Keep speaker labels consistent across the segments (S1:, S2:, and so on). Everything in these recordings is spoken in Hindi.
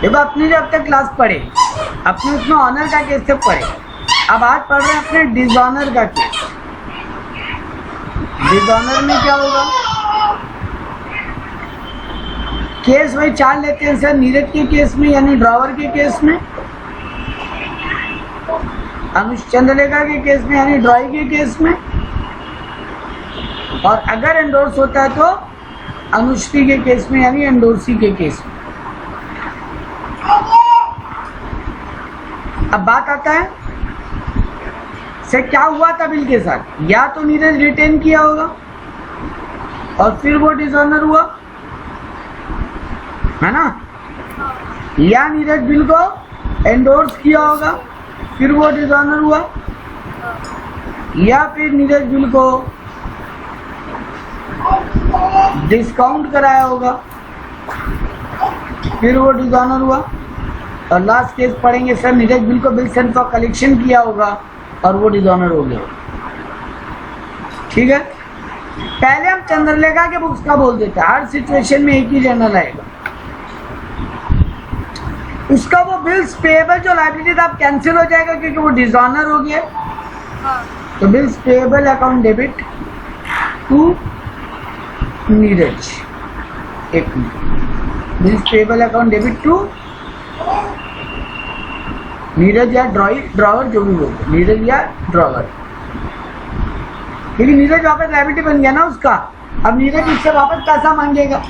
S1: देखो अपने जो अब तक क्लास पढ़े, अपने उसमें ऑनर का केस से पढ़े, अब आज पढ़ रहे हैं अपने डिसऑनर का केस। डिसऑनर में क्या होगा? केस वही 4 लेते हैं सर, नीरज के केस में यानी ड्रॉवर के केस में, अनुष चंद्रलेखा के केस में यानी ड्रॉई के केस में, और अगर एंडोर्स होता है तो अनुश्री के केस में यानी एंडोर्सी के केस में। अब बात आता है से क्या हुआ था बिल के साथ, या तो नीरज रिटेन किया होगा और फिर वो डिसऑनर हुआ है ना, या नीरज बिल को एंडोर्स किया होगा फिर वो डिसऑनर हुआ, या फिर नीरज बिल को डिस्काउंट कराया होगा फिर वो डिसऑनर हुआ, और लास्ट केस पढ़ेंगे सर नीरज बिल को बिल सेंड फॉर कलेक्शन किया होगा और वो डिसऑनर हो गया। ठीक है, पहले हम चंद्रलेखा के बुक्स का बोल देते हैं, हर सिचुएशन में एक ही जर्नल आएगा। उसका वो बिल्स पेएबल जो लायबिलिटी था कैंसिल हो जाएगा क्योंकि वो डिसऑनर हो गया। तो bills payable account debit to Neeraj, एक minute, bills payable account debit to Neeraj या ड्रॉवर जो भी बोलते, नीरज या ड्रॉवर, क्योंकि नीरज वापस लायबिलिटी बन गया ना उसका। अब नीरज उससे वापस पैसा मांगेगा।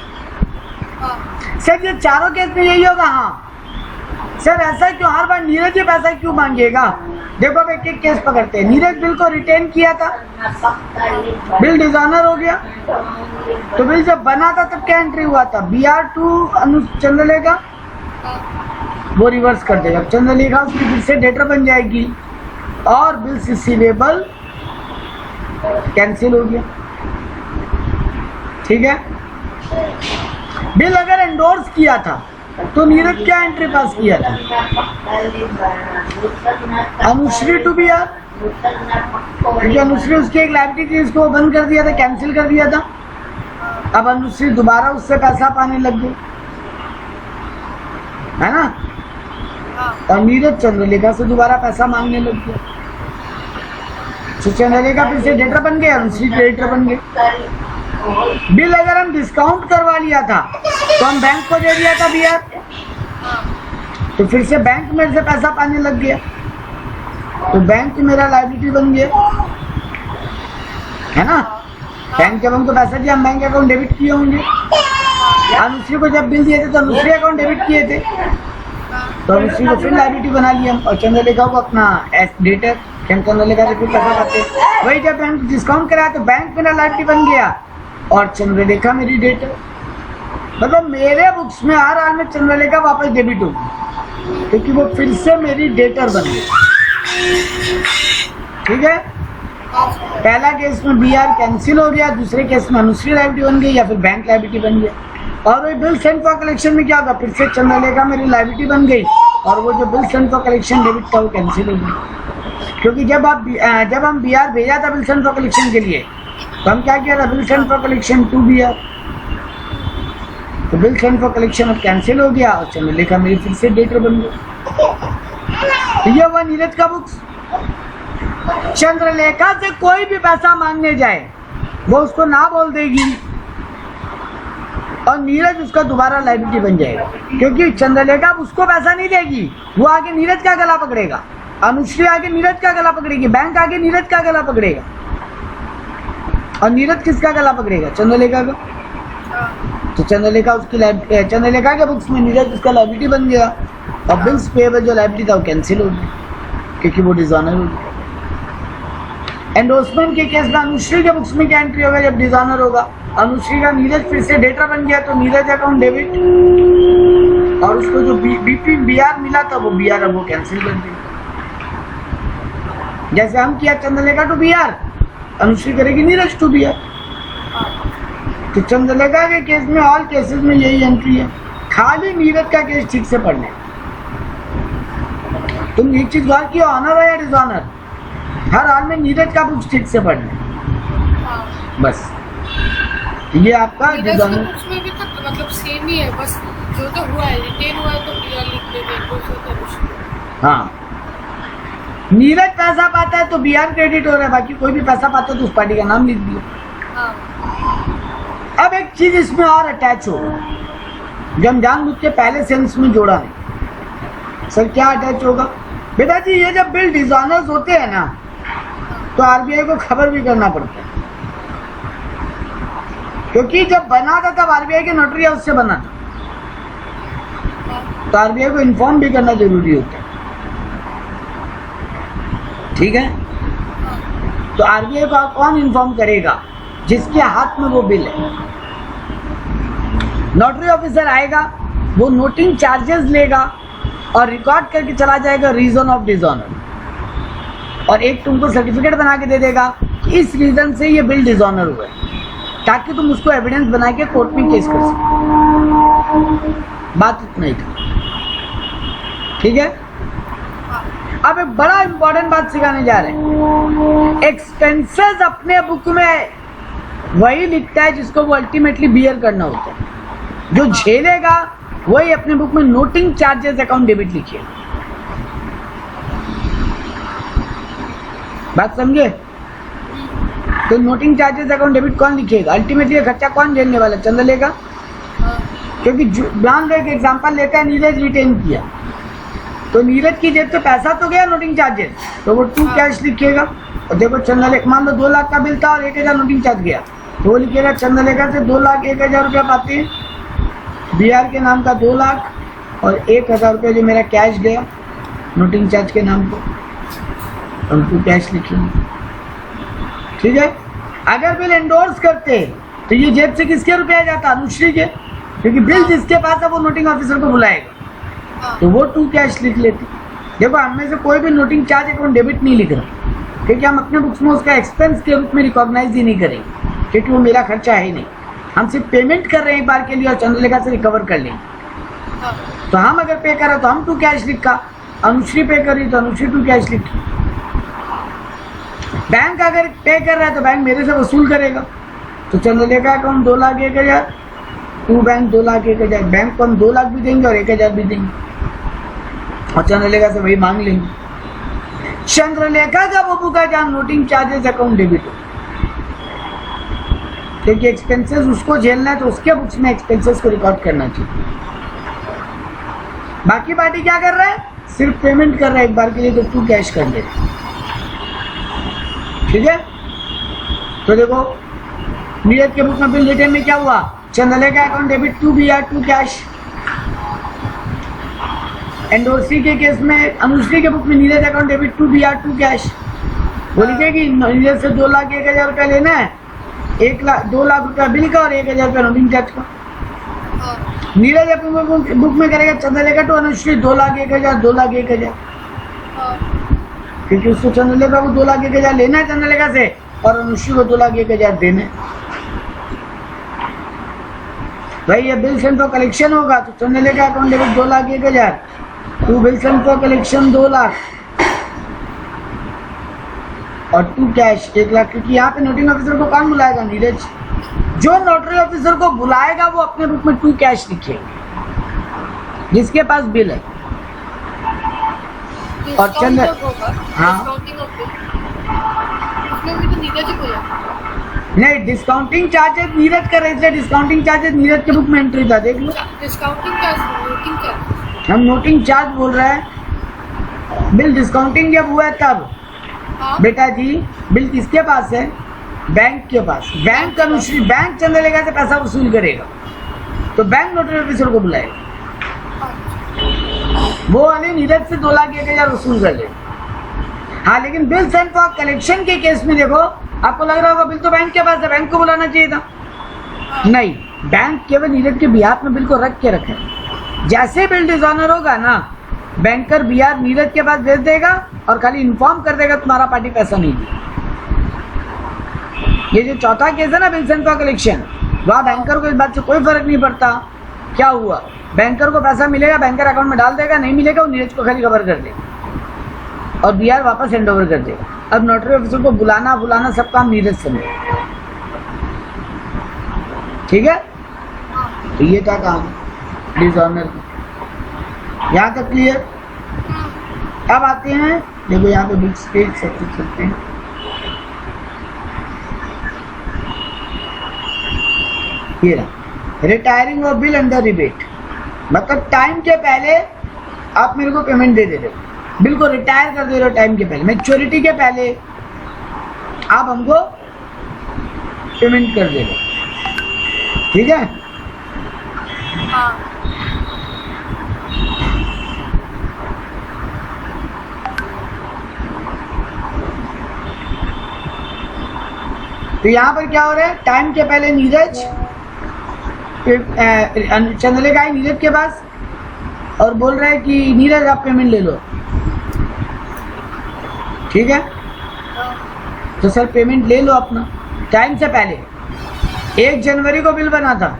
S1: सर ये चारों केस में यही होगा? हाँ सर, ऐसा क्यों हर बार नीरज ये पैसा क्यों मांगेगा? देखो अब एक एक केस पकड़ते हैं। नीरज बिल को रिटेन किया था, बिल डिसऑनर हो गया, तो बिल जब बना था तब क्या एंट्री हुआ था? BR2 चंद्रलेखा, वो रिवर्स कर देगा। चंद्रलेखा उसकी फिर से डेटर बन जाएगी और बिल रिसीवेबल कैंसिल हो गया। ठीक है, बिल अगर एंडोर्स किया था तो नीरज क्या एंट्री पास किया था? अनुश्री टू BR, क्योंकि अनुश्री उसकी एक लायबिलिटी थी, उसको बंद कर दिया था, कैंसिल कर दिया था। अब अनुश्री दोबारा उससे पैसा पाने लग गई है ना, और नीरज चंद्रलेखा से दोबारा पैसा मांगने लग गया। तो चंद्रलेखा फिर से डेटर बन गया, अनुश्री डेटर बन गए। बिल अगर हम डिस्काउंट करवा लिया था तो हम बैंक को दे दिया था BR, तो फिर से बैंक मेरे से पैसा पाने लग गया, तो बैंक मेरा लायबिलिटी बन गया है ना। बैंक जब हमको पैसा दिया हम बैंक अकाउंट डेबिट किए होंगे। अनुश्री को जब बिल दिए थे तो अनुश्री अकाउंट डेबिट किए थे, तो अनुश्री को फिर लायबिलिटी बना लिया, और चंद्रलेखा को अपना डेटर, चंद्रलेखा से फिर पैसा पाते। वही जब बैंक डिस्काउंट कराया तो बैंक मेरा लायबिलिटी बन गया और चंद्रलेखा मेरी डेटर। मतलब मेरे बुक्स में हर हाल में चंद्रलेखा वापस डेबिट होगी क्योंकि वो फिर से मेरी डेटर बन गई। ठीक है, पहला केस में BR कैंसिल हो गया, दूसरे केस में अनुश्री लायबिलिटी बन गई या फिर बैंक लायबिलिटी बन गया। और वही बिल सेंड फॉर कलेक्शन में क्या होगा? फिर से चंद्रलेखा मेरी लायबिलिटी बन गई और वो जो bill send for collection debit था वो कैंसिल हो गया। क्योंकि जब हम BR भेजा था बिल सेंड फॉर कलेक्शन के लिए तो हम क्या किया था? Bill send for collection to BR, तो बिल सेंड फॉर कलेक्शन अब कैंसिल हो गया और चंद्रलेखा मेरी फिर से डेटर बन गई। ये हुआ नीरज का बुक्स। चंद्रलेखा से कोई भी पैसा मांगने जाए वो उसको ना बोल देगी और नीरज उसका दोबारा लायबिलिटी बन जाएगा, क्योंकि चंद्रलेखा उसको पैसा नहीं देगी, वो आगे नीरज का गला पकड़ेगा, अनुश्री आगे नीरज का गला पकड़ेगी, बैंक आगे नीरज का गला पकड़ेगा। और नीरज किसका गला पकड़ेगा? चंद्रलेखा का। तो चंद्रलेखा उसकी चंद्रलेखा के बुक्स में नीरज उसका लायबिलिटी बन गया और बिल्स पेएबल जो लायबिलिटी था वो कैंसिल हो गई क्योंकि वो डिसऑनर हो गया। एंडोर्समेंट के केस में अनुश्री के बुक्स में क्या एंट्री होगा? जब डिसऑनर होगा, अनुश्री का नीरज फिर से डेटर बन गया तो नीरज अकाउंट डेबिट, और उसको जो BR मिला था वो BR अब वो कैंसिल कर दिया। जैसे हम किया चंद्रलेखा टू BR, अनुश्री करेगी नीरज टू BR। तो चंद्रलेखा के केस में ऑल केसेस में यही एंट्री है, खाली नीरज का केस ठीक से पढ़ने। तुम एक चीज गौर किया, ऑनर हो या डिसऑनर, हर हाल में नीरज का बुक्स ठीक से पढ़ने। बस ये आपका डिसऑनर
S2: उसमें भी तक मतलब सेम ही है, बस जो तो हुआ है रिटेन हुआ है तो BR
S1: हाँ, नीरज पैसा पाता है तो बीआर क्रेडिट हो रहा है, बाकी कोई भी पैसा पाता है तो उस पार्टी का नाम लिख दिया। अब एक चीज इसमें और अटैच होगा जो हम जानबूझ के पहले सेंस में जोड़ा नहीं। सर क्या अटैच होगा? बेटा जी ये जब बिल डिसऑनर्स होते हैं ना तो आरबीआई को खबर भी करना पड़ता है, क्योंकि जब बना था तब आरबीआई के नोटरी हाउस से बना था, तो आरबीआई को इन्फॉर्म भी करना जरूरी होता है। ठीक है, तो आरबीआई को कौन इन्फॉर्म करेगा? जिसके हाथ में वो बिल है। नोटरी ऑफिसर आएगा, वो नोटिंग चार्जेस लेगा और रिकॉर्ड करके चला जाएगा रीजन ऑफ डिसऑनर, और एक तुमको सर्टिफिकेट बना के दे देगा कि इस रीजन से ये बिल डिसऑनर हुआ है, ताकि तुम उसको एविडेंस बना के कोर्ट में केस कर सको। बात इतना ही था। ठीक है, अब एक बड़ा इंपॉर्टेंट बात सिखाने जा रहे हैं। एक्सपेंसेस अपने बुक में वही लिखता है जिसको वो अल्टीमेटली बियर करना होता है। जो झेलेगा वही अपने बुक में नोटिंग चार्जेस अकाउंट डेबिट लिखिए। बात समझे? तो नोटिंग चार्जेस अकाउंट डेबिट कौन लिखेगा? अल्टीमेटली खर्चा कौन झेलने वाला? चंदा लेगा, क्योंकि ध्यान रख एग्जाम्पल लेता है नीरज रिटेन किया, तो नीरज की जेब से पैसा तो गया नोटिंग चार्जेस, तो वो टू कैश लिखेगा। और देखो चंद्रलेखा, मान लो 2 लाख का बिल था और 1000 नोटिंग चार्ज गया, तो वो लिखेगा चंद्रलेखा से 2,01,000 रुपया पाते हैं, बीआर के नाम का 2 लाख और 1,000 रुपया जो मेरा कैश गया नोटिंग चार्ज के नाम को, हम टू कैश लिखेंगे। ठीक है, अगर बिल एंडोर्स करते तो ये जेब से किसके रुपया जाता? अनुश्री के, क्योंकि बिल जिसके पास है वो नोटिंग ऑफिसर को बुलाएगा, तो वो टू कैश लिख लेते। देखो हम में से कोई भी नोटिंग चार्ज अकाउंट डेबिट नहीं लिख रहा, क्योंकि हम अपने बुक्स में उसका एक्सपेंस के रूप में रिकॉग्नाइज ही नहीं करेंगे, क्योंकि वो मेरा खर्चा है ही नहीं। हम सिर्फ पेमेंट कर रहे हैं एक बार के लिए और चंद्रलेखा से रिकवर कर लेंगे। तो हम अगर पे कर रहे तो हम टू कैश लिखा, अनुश्री पे कर रही तो अनुश्री टू कैश लिखी। बैंक अगर पे कर रहा है तो बैंक मेरे से वसूल करेगा, तो Chandralekha account 2,01,000, to bank 2,01,000, bank को हम 2 लाख भी देंगे और 1,000 भी देंगे और चंद्रलेखा से वही मांग लेंगे। चंद्रलेखा का वो बुक है जहाँ नोटिंग चार्जेस अकाउंट डेबिट हो, क्योंकि एक्सपेंसेस उसको झेलना है तो उसके बुक्स में एक्सपेंसेस को रिकॉर्ड करना चाहिए। बाकी पार्टी क्या कर रहा है? सिर्फ पेमेंट कर रहा है एक बार के लिए, तो टू कैश कर दे। ठीक है, तो देखो नीरज के बुक में बिल रिटर्न में क्या हुआ? Chandralekha account debit to BR to cash. Endorsee के केस में अनुश्री के बुक में Neeraj account debit to BR to cash. वो लिखेगी नीरज से 2,01,000 रुपया लेना है, 2 लाख रुपया बिल का और 1,000 रुपया नोटिंग चार्ज का। नीरज अपने बुक में करेगा चंद्रलेखा टू अनुश्री 2,01,000 2,01,000, क्योंकि उसको चंद्रलेखा को 2,01,000 लेना है चंद्रलेखा से और अनुश्री को 2,01,000 देना है। भाई ये बिल सेंड फॉर कलेक्शन होगा तो Chandralekha account debit 2,01,000, to bill send for collection 2 lakh और टू कैश 1 लाख, क्योंकि यहाँ पे नोटिंग ऑफिसर को कौन बुलाएगा? नीरज। जो नोटरी ऑफिसर को बुलाएगा वो अपने बुक में टू कैश लिखेगा जिसके पास बिल है। और चंद्र हाँ नहीं, डिस्काउंटिंग चार्जेस नीरज कर रहे थे, डिस्काउंटिंग चार्जेस नीरज के बुक में एंट्री था, देख लो।
S2: डिस्काउंटिंग चार्ज, नोटिंग चार्ज,
S1: हम नोटिंग चार्ज बोल रहे हैं, बिल डिस्काउंटिंग जब हुआ है तब।
S2: हाँ?
S1: बेटा जी बिल किसके पास है? बैंक के पास। बैंक अनुश्री, बैंक चंद्रलेखा से पैसा वसूल करेगा तो बैंक नोटरी ऑफिसर को बुलाएगा, वो वाले नीरज से 2,01,000 वसूल कर ले। हाँ, लेकिन बिल सेंड फॉर कलेक्शन के केस में देखो, आपको लग रहा होगा बिल तो बैंक के पास है, बैंक को बुलाना चाहिए था। नहीं, बैंक केवल नीरज के बिहार में बिल को रख के रखे। जैसे बिल डिसऑनर होगा ना, बैंकर बिहार नीरज के पास भेज देगा और खाली इन्फॉर्म कर देगा तुम्हारा पार्टी पैसा नहीं दिया। ये जो चौथा केस है ना बिल सेंड फॉर कलेक्शन, वहाँ बैंकर को इस बात से कोई फर्क नहीं पड़ता क्या हुआ, बैंकर को पैसा मिलेगा, बैंकर अकाउंट में डाल देगा, नहीं मिलेगा वो नीरज को खाली खबर कर देगा और बिहार वापस हैंड ओवर कर देगा। अब नोटरी ऑफिसर को बुलाना सब काम नीरज समझे। ठीक है, तो ये था काम डिसऑनर। यहाँ तक क्लियर? अब आते हैं, देखो यहाँ पे बुक्स पे सब कुछ चलते हैं। ये रहा retiring of bill under rebate, मतलब टाइम के पहले आप मेरे को पेमेंट दे रहे हो, बिल को रिटायर कर दे रहे हो टाइम के पहले, मैच्योरिटी के पहले आप हमको पेमेंट कर दे रहे हो, ठीक है।
S2: हाँ।
S1: तो यहाँ पर क्या हो रहा है, टाइम के पहले नीरज चंद्रलेखा है नीरज के पास और बोल रहा है कि नीरज आप पेमेंट ले लो, ठीक है। तो सर पेमेंट ले लो अपना टाइम से पहले। 1 जनवरी को बिल बना था,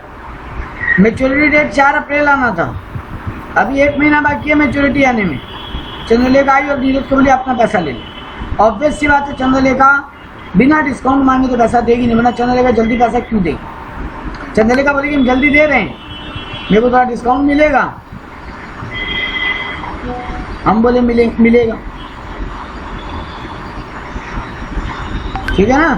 S1: मैच्योरिटी डेट 4 अप्रैल आना था, अभी 1 महीना बाकी है मैच्योरिटी आने में। चंद्रलेखा आई और नीरज को बोले अपना पैसा ले लो। ऑब्वियस सी बात है, चंद्रलेखा बिना डिस्काउंट मांगे तो पैसा देगी नहीं, वरना चंद्रलेखा जल्दी पैसा क्यों देगी। चंद्रलेखा बोलेगी हम जल्दी दे रहे हैं, मेरे को थोड़ा डिस्काउंट मिलेगा, हम बोले मिलेगा, ठीक है ना।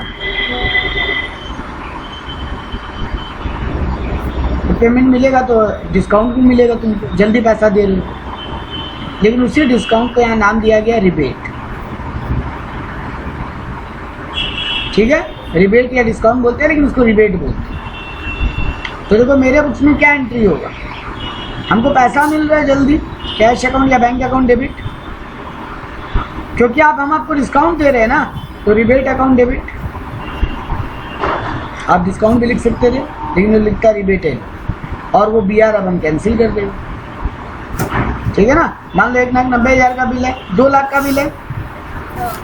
S1: तो पेमेंट मिलेगा तो डिस्काउंट भी मिलेगा, तुमको जल्दी पैसा दे रहे हो। लेकिन उसी डिस्काउंट को यहाँ नाम दिया गया रिबेट, ठीक है। रिबेट या डिस्काउंट बोलते हैं, लेकिन उसको रिबेट बोलते हैं। तो देखो मेरे बुक्स में क्या एंट्री होगा, हमको पैसा मिल रहा है जल्दी, कैश अकाउंट या बैंक अकाउंट डेबिट, क्योंकि हम आपको डिस्काउंट दे रहे हैं ना, तो रिबेट अकाउंट डेबिट। आप डिस्काउंट भी लिख सकते थे, लेकिन वो लिखता रिबेट है, और वो BR अब हम कैंसिल कर देंगे, ठीक है ना। मान लो 1,90,000 का बिल है, 2 लाख का बिल है,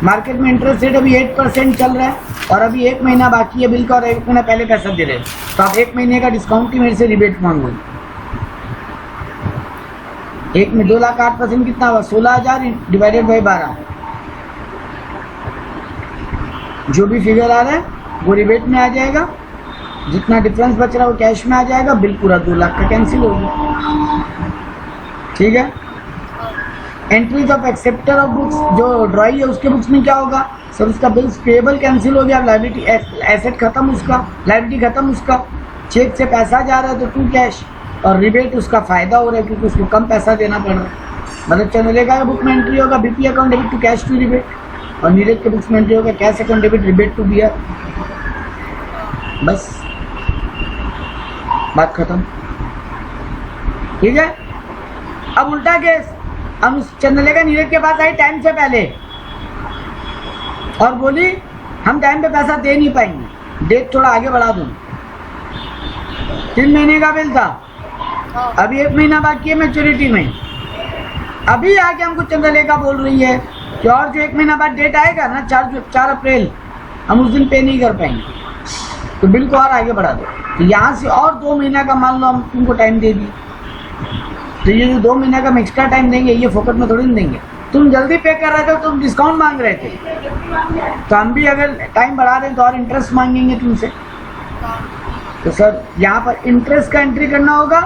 S1: मार्केट में इंटरेस्ट रेट अभी 8% चल रहा है, और अभी 1 महीना बाकी है बिल का और 1 महीना पहले पैसा दे रहे हैं, तो आप 1 महीने का डिस्काउंट ही मेरे से रिबेट मांगोगे। 1 में 2 लाख 8% कितना हुआ, 16,000 डिवाइडेड बाई 12, जो भी फिगर आ रहा है वो रिबेट में आ जाएगा, जितना डिफरेंस बच रहा है वो कैश में आ जाएगा, बिल पूरा 2 लाख का कैंसिल हो गया, ठीक है। Entries of acceptor of books, जो ड्रॉई है उसके बुक्स में क्या होगा सर, उसका बिल्स पेबल कैंसिल हो गया, लायबिलिटी एसेट खत्म, उसका लायबिलिटी खत्म, उसका चेक से पैसा जा रहा है तो टू कैश, और रिबेट उसका फायदा हो रहा है क्योंकि उसको कम पैसा देना पड़ रहा है। मतलब चंद्रलेखा के बुक में एंट्री होगा BP account debit to cash to rebate, और नीरज के बुक्स में एंट्री होगा cash account debit rebate to BR, बस बात खत्म, ठीक है। अब उल्टा केस, हम चंद्रलेखा नीरज के पास आई टाइम से पहले और बोली हम टाइम पे पैसा दे नहीं पाएंगे, डेट थोड़ा आगे बढ़ा दूँ। 3 महीने का बिल था, अभी 1 महीना बाकी है मैच्योरिटी में, अभी आके हमको चंद्रलेखा बोल रही है कि और जो 1 महीना बाद डेट आएगा ना 4 अप्रैल, हम उस दिन पे नहीं कर पाएंगे, तो बिल को और आगे बढ़ा दो। तो यहाँ से और 2 महीना का मान लो हम तुमको टाइम दे दी, तो ये जो 2 महीना का हम एक्स्ट्रा टाइम देंगे, ये फोकट में थोड़ी नहीं देंगे। तुम जल्दी पे कर रहे थे, तुम डिस्काउंट मांग रहे थे, तो हम भी अगर टाइम बढ़ा दें तो और इंटरेस्ट मांगेंगे तुमसे। तो सर यहाँ पर इंटरेस्ट का एंट्री करना होगा,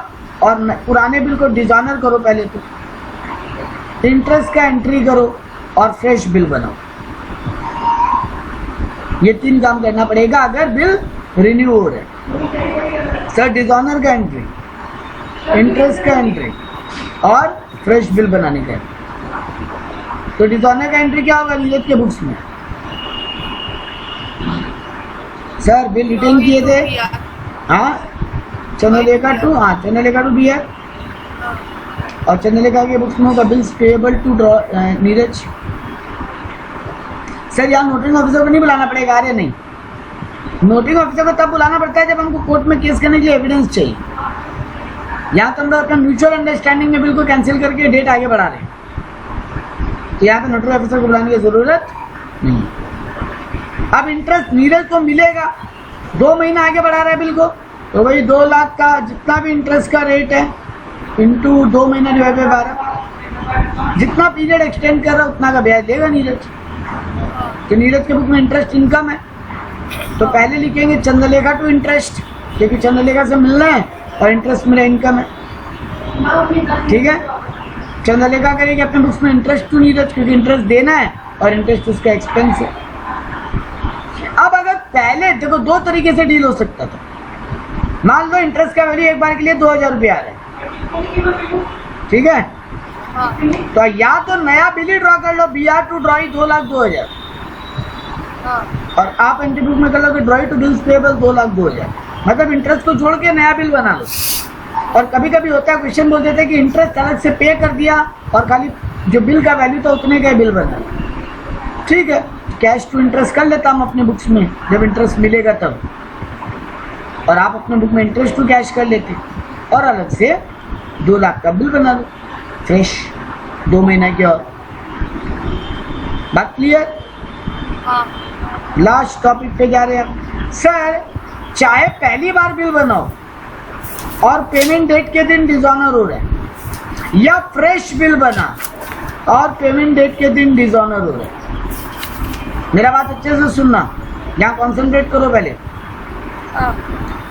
S1: और पुराने बिल को डिसऑनर करो, पहले तो इंटरेस्ट का एंट्री करो और फ्रेश बिल बनाओ। ये 3 काम करना पड़ेगा अगर बिल रिन्यू हो रहा है। सर डिसऑनर का एंट्री, इंटरेस्ट का एंट्री और फ्रेश बिल बनाने का। तो डिसऑनर का एंट्री क्या होगा नीरज के बुक्स में, सर बिल रिटर्न किए थे, हाँ चंद्रलेखा टू, हाँ चंद्रलेखा टू BR, और चंद्रलेखा के बुक्स में होगा bills payable to Neeraj. Sir यहाँ नोटरिंग ऑफिसर को नहीं बुलाना पड़ेगा, अरे नहीं, नोटरिंग ऑफिसर को तब बुलाना पड़ता है जब हमको कोर्ट में केस करने के लिए एविडेंस चाहिए। यहाँ तो हम लोग अपना म्यूचुअल अंडरस्टैंडिंग में बिल को कैंसिल करके डेट आगे बढ़ा रहे हैं, तो यहाँ पे नोटरी ऑफिसर को बुलाने की जरूरत नहीं। अब इंटरेस्ट नीरज को मिलेगा, 2 महीना आगे बढ़ा रहा है बिल को, तो भाई 2 लाख का जितना भी इंटरेस्ट का रेट है इंटू 2 महीना डिवाइड बाई 12, जितना पीरियड एक्सटेंड कर रहा है उतना का ब्याज देगा नीरज। तो नीरज के बुक में इंटरेस्ट इनकम है, तो पहले लिखेंगे चंद्रलेखा टू इंटरेस्ट, क्योंकि चंद्रलेखा से मिलना है और इंटरेस्ट मेरा इनकम है, ठीक है। चंद्रलेखा करेगी अपने बुक्स में इंटरेस्ट टू नीरज, क्योंकि इंटरेस्ट देना है और इंटरेस्ट उसका एक्सपेंस है। अब अगर पहले देखो दो तरीके से डील हो सकता था। मान लो इंटरेस्ट का वैल्यू एक बार के लिए 2000 रुपये आ रहा है, ठीक है,
S2: हाँ
S1: तो या तो नया बिल ही ड्रॉ कर लो, BR टू ड्रॉई 2,02,000,
S2: हाँ
S1: और आप एंट्री बुक में कर लो कि ड्रॉई टू बिल्स पेबल 2,02,000, मतलब इंटरेस्ट को छोड़ के नया बिल बना लो। और कभी कभी होता है क्वेश्चन बोल देते हैं कि इंटरेस्ट अलग से पे कर दिया और खाली जो बिल का वैल्यू था उतने का बिल बना, ठीक है, कैश टू इंटरेस्ट कर लेता हम अपने बुक्स में जब इंटरेस्ट मिलेगा तब, और आप अपने बुक में इंटरेस्ट टू कैश कर लेते और अलग से 2 लाख का बिल बना लो फ्रेश 2 महीना की। और बात क्लियर?
S2: हाँ
S1: लास्ट टॉपिक पे जा रहे हैं। सर चाहे पहली बार बिल बनाओ और पेमेंट डेट के दिन डिसऑनर हो रहा है, या फ्रेश बिल बना और पेमेंट डेट के दिन डिसऑनर हो रहा है, मेरा बात अच्छे से सुनना, यहाँ कॉन्सेंट्रेट करो पहले।
S2: हाँ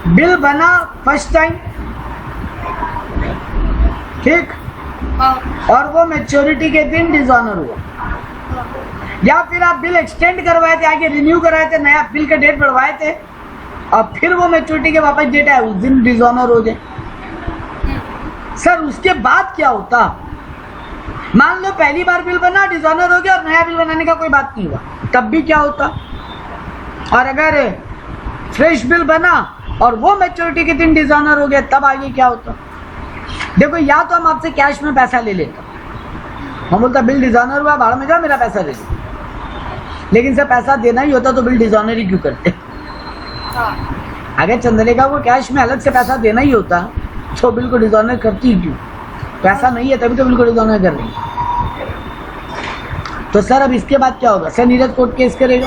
S1: बिल बना फर्स्ट टाइम, ठीक,
S2: हाँ
S1: और वो मैच्योरिटी के दिन डिसऑनर हुआ, या फिर आप बिल एक्सटेंड करवाए थे, आगे रिन्यू कराए थे, नया बिल का डेट बढ़वाए थे और फिर वो मैच्योरिटी के वापस डेट है उस दिन डिसऑनर हो जाए। सर उसके बाद क्या होता? मान लो पहली बार बिल बना डिसऑनर हो गया और नया बिल बनाने का कोई बात नहीं हुआ, तब भी क्या होता? और अगर फ्रेश बिल बना और वो मैच्योरिटी के दिन डिसऑनर हो गया तब आगे क्या होता? देखो या तो हम आपसे कैश में पैसा ले लेता, हम बोलता बिल डिसऑनर हुआ भाड़ में जा मेरा पैसा दे दो, लेकिन सर पैसा देना ही होता तो बिल डिसऑनर ही क्यों करते?
S2: हाँ
S1: अगर चंद्रलेखा को कैश में अलग से पैसा देना ही होता तो बिल को डिसऑनर करती ही क्यों? पैसा नहीं है तभी तो बिल को डिसऑनर कर रही है। तो सर अब इसके बाद क्या होगा? सर नीरज कोर्ट केस करेगा।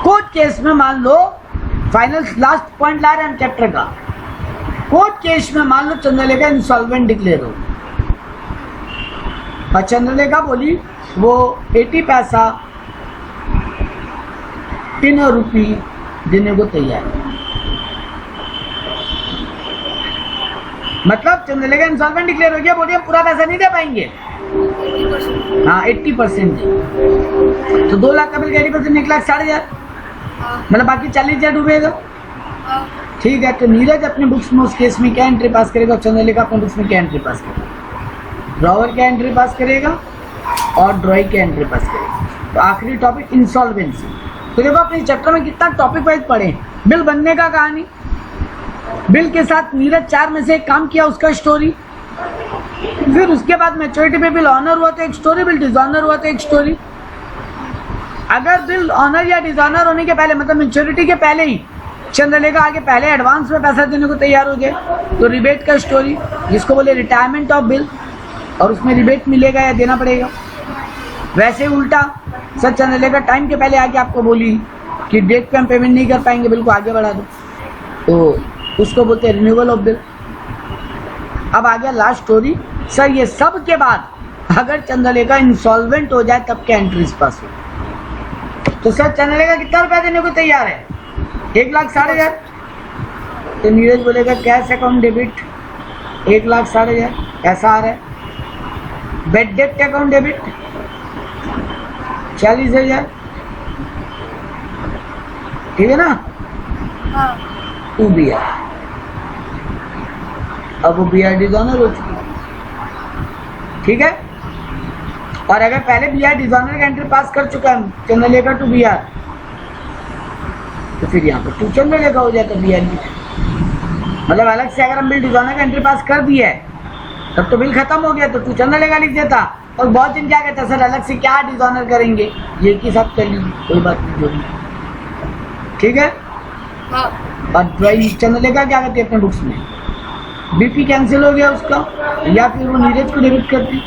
S1: कोर्ट केस में मान लो फाइनल लास्ट पॉइंट ला रहे हैं हम चैप्टर का, कोर्ट केस में मान लो चंद्रलेखा इंसॉल्वेंट डिक्लेयर हो और चंद्रलेखा बोली वो 80 पैसा इन रुपी देने को तैयार है, मतलब चंद्रलेखा इंसॉल्वेंट डिक्लेयर हो गया, बोलिए हम पूरा पैसा नहीं दे पाएंगे,
S2: 80%।
S1: हाँ 80% तो 2 लाख का बिल 80% 1,60,000,
S2: हाँ
S1: मतलब बाकी 40,000 डूबेगा,
S2: हाँ
S1: ठीक है। तो नीरज अपने बुक्स में उस केस में क्या एंट्री पास करेगा और चंद्रलेखा अपने बुक्स में क्या एंट्री पास करेगा? ड्रॉवर क्या एंट्री पास करेगा और ड्रॉई क्या एंट्री पास करेगा। तो आखिरी टॉपिक इंसॉल्वेंसी। तो देखो अपने चैप्टर में कितना टॉपिक वाइज पढ़े, बिल बनने का कहानी, बिल के साथ नीरज 4 में से एक काम किया उसका स्टोरी, फिर उसके बाद मैच्योरिटी पे बिल ऑनर हुआ तो एक स्टोरी, बिल डिसऑनर हुआ तो एक स्टोरी। अगर बिल ऑनर या डिसऑनर होने के पहले मतलब मैच्योरिटी के पहले ही चंद्रलेखा आगे पहले एडवांस में पैसा देने को तैयार हो जाए तो रिबेट का स्टोरी, जिसको बोले रिटायरमेंट ऑफ बिल, और उसमें रिबेट मिलेगा या देना पड़ेगा। वैसे ही उल्टा सर चंद्रलेखा टाइम के पहले आके आपको बोली कि डेट पे हम पेमेंट नहीं कर पाएंगे, बिल को आगे बढ़ा दो, तो उसको बोलते हैं रिन्यूअल ऑफ बिल। अब आ गया लास्ट स्टोरी। सर ये सब के बाद अगर चंद्रलेखा इंसॉल्वेंट हो जाए तब क्या एंट्रीज पास हो? तो सर चंद्रलेखा कितना रुपया देने को तैयार है? 1,60,000। तो नीरज बोलेगा कैश अकाउंट डेबिट 1,60,000 ऐसा आ रहा है, बेड डेट अकाउंट डेबिट 40,000, ठीक है ना,
S2: हाँ
S1: 2 BR। अब वो BR डिसऑनर हो चुकी है, ठीक है। और अगर पहले BR डिसऑनर का एंट्री पास कर चुका है चंद्रलेखा टू BR, तो फिर यहाँ पर 2 चंद्रलेखा हो जाता BR की, मतलब अलग से अगर हम बिल डिसऑनर का एंट्री पास कर दिया है तब तो बिल खत्म हो गया तो 2 चंद्रलेखा लिख देता। और बहुत दिन क्या कहता सर अलग से क्या डिसऑनर करेंगे, ये एक ही साथ कर लीजिए कोई बात नहीं जो भी, ठीक है।
S2: हाँ
S1: और ड्रॉई चंद्रलेखा क्या करती है अपने बुक्स में, बीपी कैंसिल हो गया उसका, या फिर वो नीरज को डेबिट करती,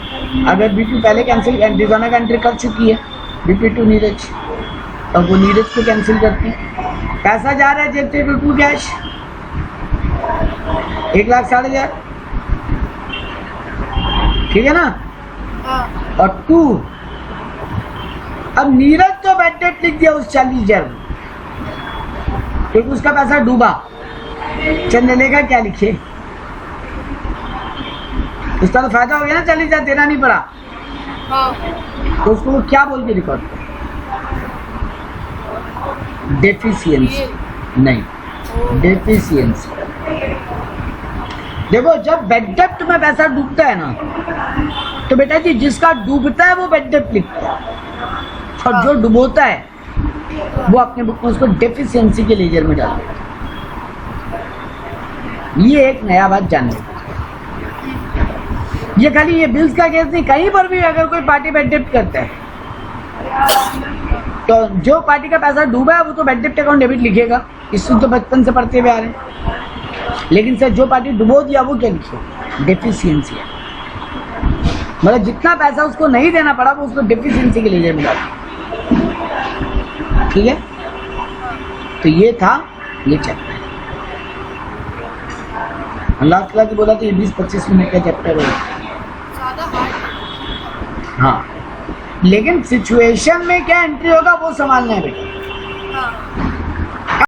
S1: अगर बीपी पहले कैंसिल डिसऑनर का एंट्री कर चुकी है बीपी टू नीरज, तब वो नीरज को कैंसिल करती, पैसा जा रहा है जेब से टू कैश 1,60,000, ठीक है ना।
S2: हाँ
S1: और 2 अब नीरज तो बेड डेट लिख दिया उस 40,000 में क्योंकि उसका पैसा डूबा, चंद्रलेखा क्या लिखे उसका तो फायदा हो गया ना, 40,000 देना नहीं पड़ा।
S2: हाँ
S1: तो उसको वो क्या बोल के रिकॉर्ड कर? डेफिशिएंसी नहीं, डेफिशिएंसी। देखो जब बेड डेप्ट में पैसा डूबता है ना, तो बेटा जी जिसका डूबता है वो बेड डेप्ट लिखता है, और जो डुबोता है वो अपने बुक में उसको डेफिशिएंसी के लेजर में डाल देता है। ये एक नया बात जानने की। ये खाली ये बिल्स का केस नहीं, कहीं पर भी अगर कोई पार्टी बेड डेप्ट करता है तो जो पार्टी का पैसा डूबा है वो तो बेड डेप्ट अकाउंट डेबिट लिखेगा, इसको तो बचपन से पढ़ते हुए आ रहे हैं। लेकिन सर जो पार्टी डुबो दिया वो क्या लिखे? डेफिशिएंसी है। मतलब जितना पैसा उसको नहीं देना पड़ा वो उसको डेफिशिएंसी के लेजर में डाल। ठीक है, तो ये था ये चैप्टर। लास्ट क्लास बोला था ये 20-25 मिनट का चैप्टर है।
S2: ज़्यादा हार्ड।
S1: हाँ, लेकिन सिचुएशन में क्या एंट्री होगा वो संभालना है बेटा।
S2: हाँ